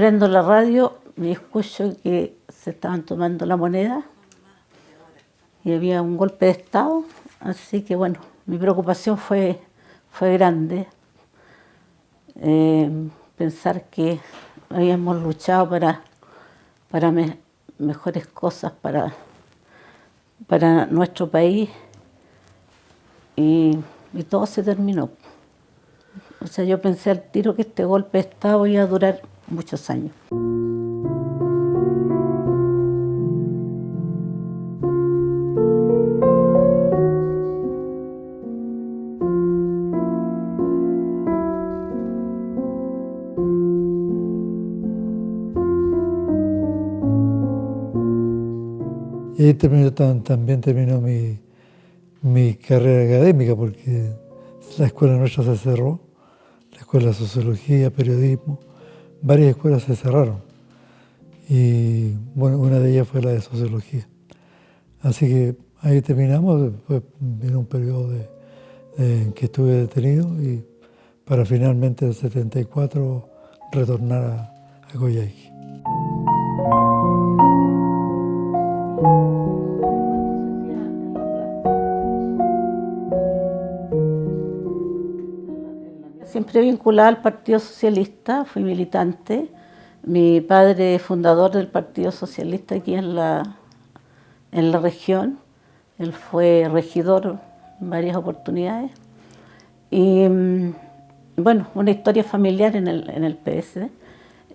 prendo la radio y escucho que se estaban tomando la moneda y había un golpe de Estado, así que bueno, mi preocupación fue grande. Pensar que habíamos luchado para mejores cosas para nuestro país y todo se terminó. O sea, yo pensé al tiro que este golpe de Estado iba a durar muchos años. Y ahí también terminó mi carrera académica, porque la escuela nuestra se cerró, la escuela de sociología, periodismo, varias escuelas se cerraron. Y bueno, una de ellas fue la de sociología. Así que ahí terminamos, después vino un periodo en que estuve detenido y para finalmente en el 74 retornar a Coyhaique. Siempre vinculada al Partido Socialista, fui militante. Mi padre es fundador del Partido Socialista aquí en la región. Él fue regidor en varias oportunidades. Y bueno, una historia familiar en el PS.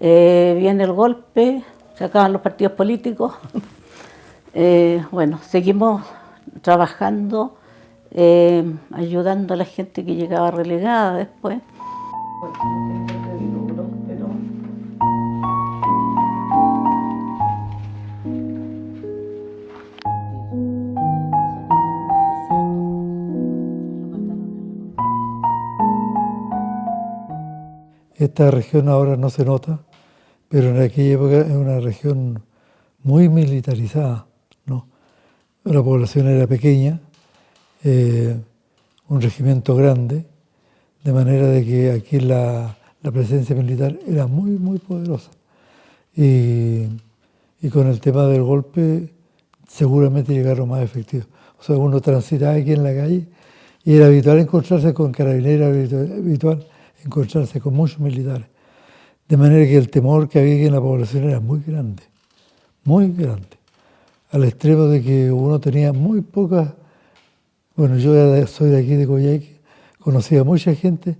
Viene el golpe, se acaban los partidos políticos. Bueno, seguimos trabajando, ayudando a la gente que llegaba relegada después. Esta región ahora no se nota, pero en aquella época es una región muy militarizada, ¿no? La población era pequeña, un regimiento grande, de manera de que aquí la presencia militar era muy poderosa. Y con el tema del golpe seguramente llegaron más efectivos. O sea, uno transitaba aquí en la calle y era habitual encontrarse con carabineros, era habitual encontrarse con muchos militares. De manera que el temor que había aquí en la población era muy grande, al extremo de que uno tenía muy pocas. Bueno, yo soy de aquí de Coyhaique, conocía a mucha gente,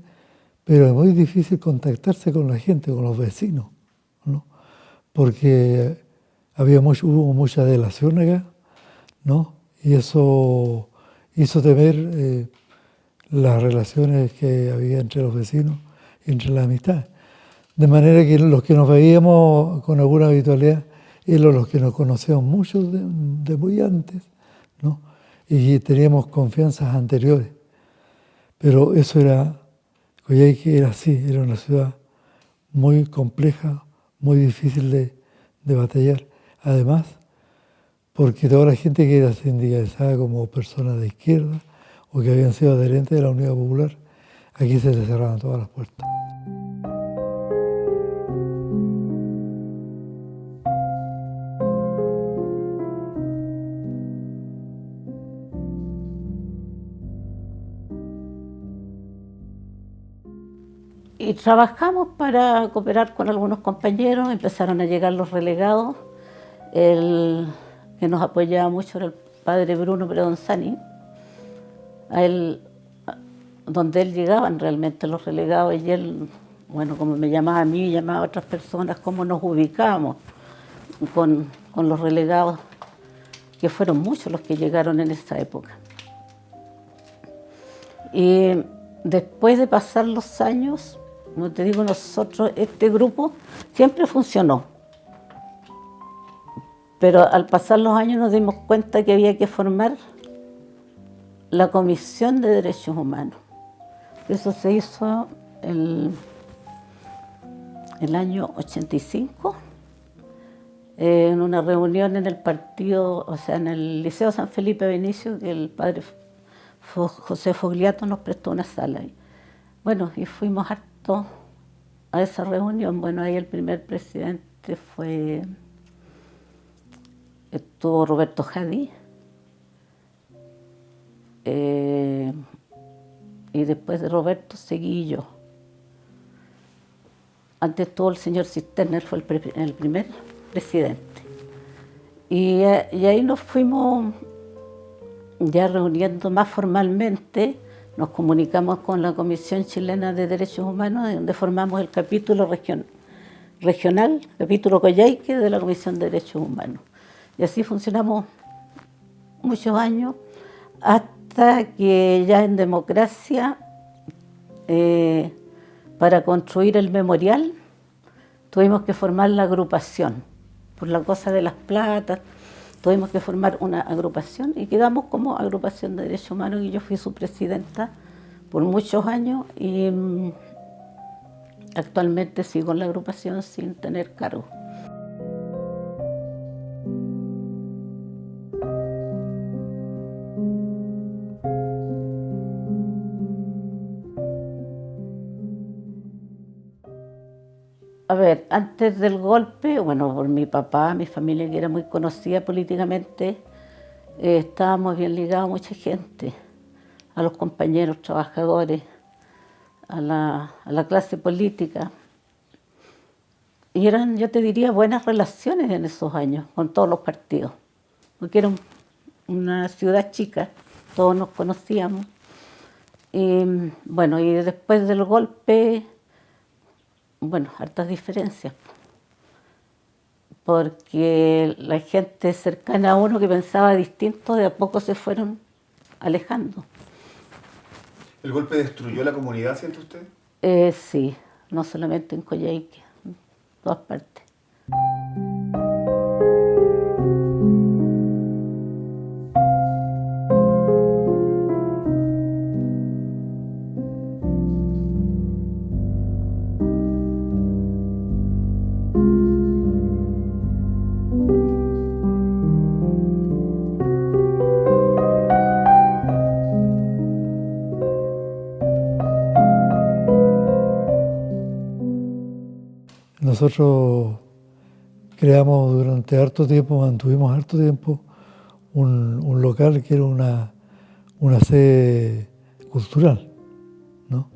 pero es muy difícil contactarse con la gente, con los vecinos, ¿no? Porque hubo mucha delación acá, ¿no? Y eso hizo temer las relaciones que había entre los vecinos y entre la amistad. De manera que los que nos veíamos con alguna habitualidad eran los que nos conocíamos mucho de muy antes, ¿no? Y teníamos confianzas anteriores. Pero Coyhaique era así, era una ciudad muy compleja, muy difícil de batallar. Además, porque toda la gente que era sindicalizada como personas de izquierda o que habían sido adherentes de la Unidad Popular, aquí se les cerraban todas las puertas. Y trabajamos para cooperar con algunos compañeros, empezaron a llegar los relegados. El que nos apoyaba mucho era el padre Bruno Predonzani. Donde él llegaban realmente los relegados y él, bueno, como me llamaba a mí, llamaba a otras personas, cómo nos ubicábamos con los relegados, que fueron muchos los que llegaron en esa época. Y después de pasar los años, como te digo, nosotros, este grupo siempre funcionó. Pero al pasar los años nos dimos cuenta que había que formar la Comisión de Derechos Humanos. Eso se hizo el año 85, en una reunión en el partido, o sea, en el Liceo San Felipe Benicio, que el padre José Fogliato nos prestó una sala. Bueno, y fuimos hartos a esa reunión. Bueno, ahí el primer presidente estuvo Roberto Jadi, y después de Roberto seguí yo. Antes estuvo el señor Cisterna, él fue el primer presidente. Y ahí nos fuimos ya reuniendo más formalmente, nos comunicamos con la Comisión Chilena de Derechos Humanos, donde formamos el capítulo regional, capítulo Coyhaique de la Comisión de Derechos Humanos. Y así funcionamos muchos años, hasta que ya en democracia, para construir el memorial, tuvimos que formar la agrupación, por la cosa de las platas, tuvimos que formar una agrupación y quedamos como agrupación de derechos humanos y yo fui su presidenta por muchos años y actualmente sigo en la agrupación sin tener cargo. A ver, antes del golpe, bueno, por mi papá, mi familia que era muy conocida políticamente, estábamos bien ligados a mucha gente, a los compañeros trabajadores, a la clase política. Y eran, yo te diría, buenas relaciones en esos años con todos los partidos, porque era una ciudad chica, todos nos conocíamos. Y bueno, y después del golpe, bueno, hartas diferencias, porque la gente cercana a uno que pensaba distinto de a poco se fueron alejando. ¿El golpe destruyó la comunidad, siente usted? Sí, no solamente en Coyhaique, en todas partes. Nosotros creamos durante harto tiempo, mantuvimos harto tiempo un local que era una sede cultural, ¿no?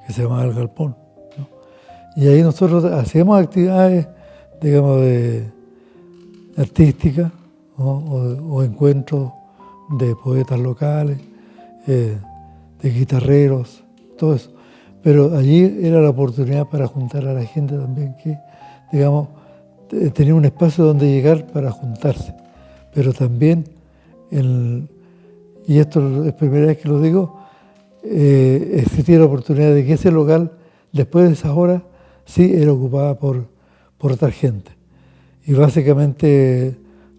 Que se llamaba El Galpón, ¿no? Y ahí nosotros hacíamos actividades, digamos, artísticas, ¿no? o encuentros de poetas locales, de guitarreros, todo eso. Pero allí era la oportunidad para juntar a la gente también que, digamos, tenía un espacio donde llegar para juntarse. Pero también, y esto es la primera vez que lo digo, existía la oportunidad de que ese local, después de esas horas, sí era ocupada por otra gente. Y básicamente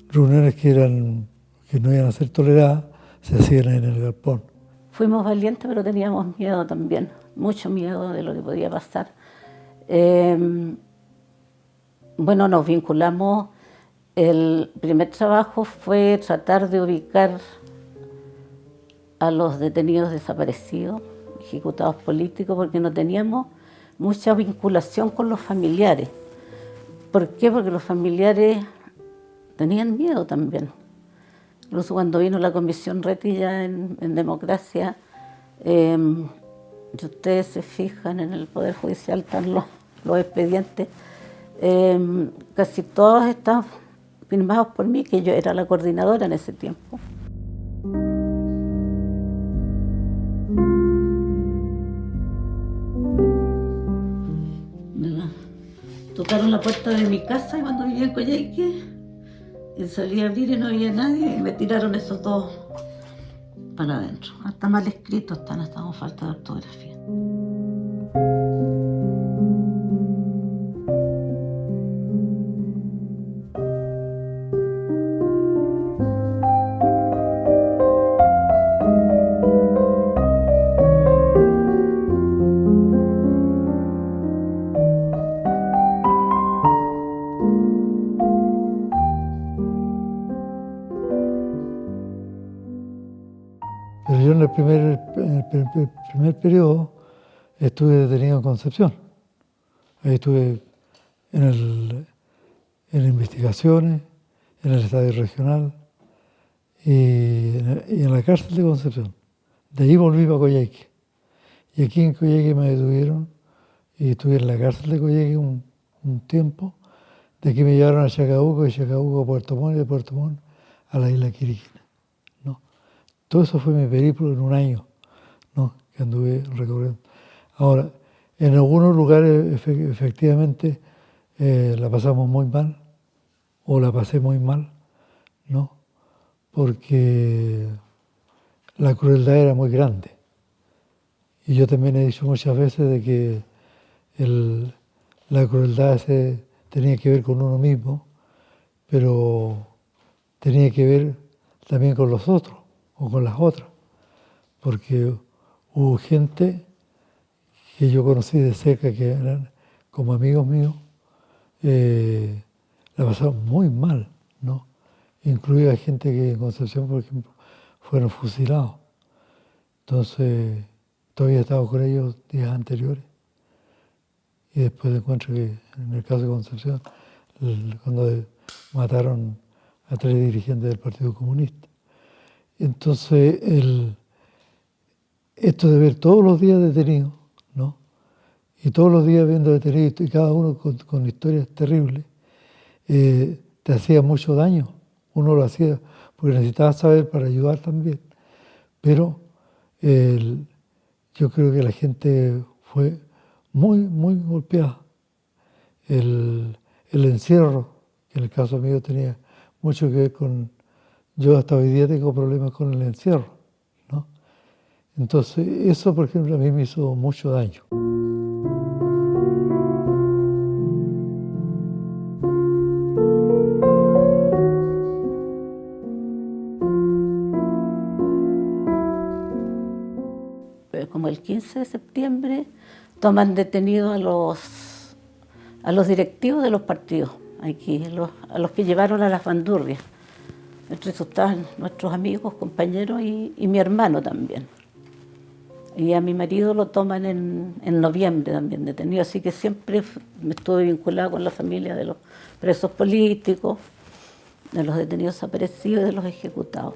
reuniones que no iban a ser toleradas se hacían en el galpón. Fuimos valientes, pero teníamos miedo también, mucho miedo de lo que podía pasar. Bueno, nos vinculamos, el primer trabajo fue tratar de ubicar a los detenidos desaparecidos, ejecutados políticos, porque no teníamos mucha vinculación con los familiares. ¿Por qué? Porque los familiares tenían miedo también. Incluso cuando vino la Comisión Reti ya en democracia, si ustedes se fijan en el Poder Judicial están los expedientes, casi todos están firmados por mí, que yo era la coordinadora en ese tiempo. Tocaron la puerta de mi casa cuando vivía en Coyhaique, y salí a abrir y no había nadie, y me tiraron esos dos para adentro. Hasta mal escrito están, hasta con falta de ortografía. Pero yo en el primer periodo estuve detenido en Concepción. Ahí estuve en investigaciones, en el estadio regional y en la cárcel de Concepción. De ahí volví para Coyhaique. Y aquí en Coyhaique me detuvieron y estuve en la cárcel de Coyhaique un tiempo. De aquí me llevaron a Chacabuco, de Chacabuco a Puerto Montt y de Puerto Montt a la isla Quiriquina, ¿no? Todo eso fue mi periplo en un año, ¿no?, que anduve recorriendo. Ahora, en algunos lugares efectivamente la pasamos muy mal, o la pasé muy mal, ¿no?, porque la crueldad era muy grande. Y yo también he dicho muchas veces de que la crueldad tenía que ver con uno mismo, pero tenía que ver también con los otros o con las otras, porque hubo gente que yo conocí de cerca, que eran como amigos míos, la pasaron muy mal, ¿no? Incluida gente que en Concepción, por ejemplo, fueron fusilados. Entonces, todavía he estado con ellos días anteriores. Y después encuentro que en el caso de Concepción, cuando mataron a 3 dirigentes del Partido Comunista. Entonces, esto de ver todos los días detenidos, ¿no?, y todos los días viendo detenidos, y cada uno con historias terribles, te hacía mucho daño. Uno lo hacía porque necesitaba saber para ayudar también. Pero yo creo que la gente fue muy, muy golpeada. El encierro, que en el caso mío tenía mucho que ver con... Yo hasta hoy día tengo problemas con el encierro, ¿no? Entonces, eso, por ejemplo, a mí me hizo mucho daño. Como el 15 de septiembre toman detenidos a los directivos de los partidos, aquí, a los que llevaron a las bandurrias. Entre esos estaban nuestros amigos, compañeros y mi hermano también. Y a mi marido lo toman en noviembre también detenido, así que siempre me estuve vinculada con la familia de los presos políticos, de los detenidos desaparecidos y de los ejecutados.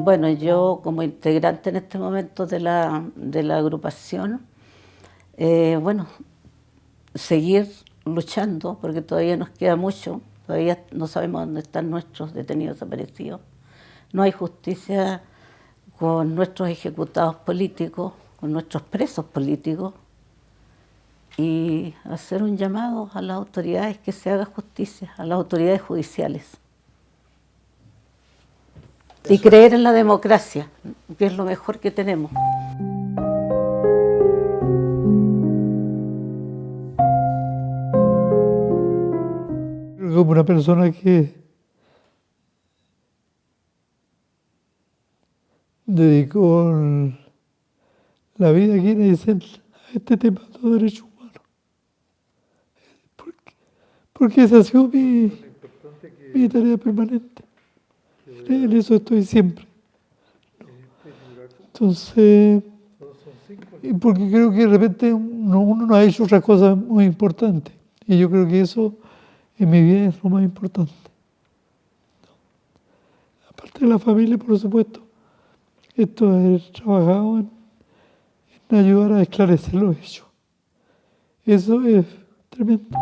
Bueno, yo como integrante en este momento de la agrupación, bueno, seguir luchando, porque todavía nos queda mucho, todavía no sabemos dónde están nuestros detenidos desaparecidos. No hay justicia con nuestros ejecutados políticos, con nuestros presos políticos, y hacer un llamado a las autoridades que se haga justicia, a las autoridades judiciales. Y creer en la democracia, que es lo mejor que tenemos. Como una persona que dedicó la vida aquí en Aysén a este tema de los derechos humanos. Porque esa ha sido mi tarea permanente. En eso estoy siempre. Entonces, porque creo que de repente uno no ha hecho otras cosas muy importantes. Y yo creo que eso en mi vida es lo más importante. Aparte de la familia, por supuesto, esto haber trabajado en ayudar a esclarecer los hechos. Eso es tremendo.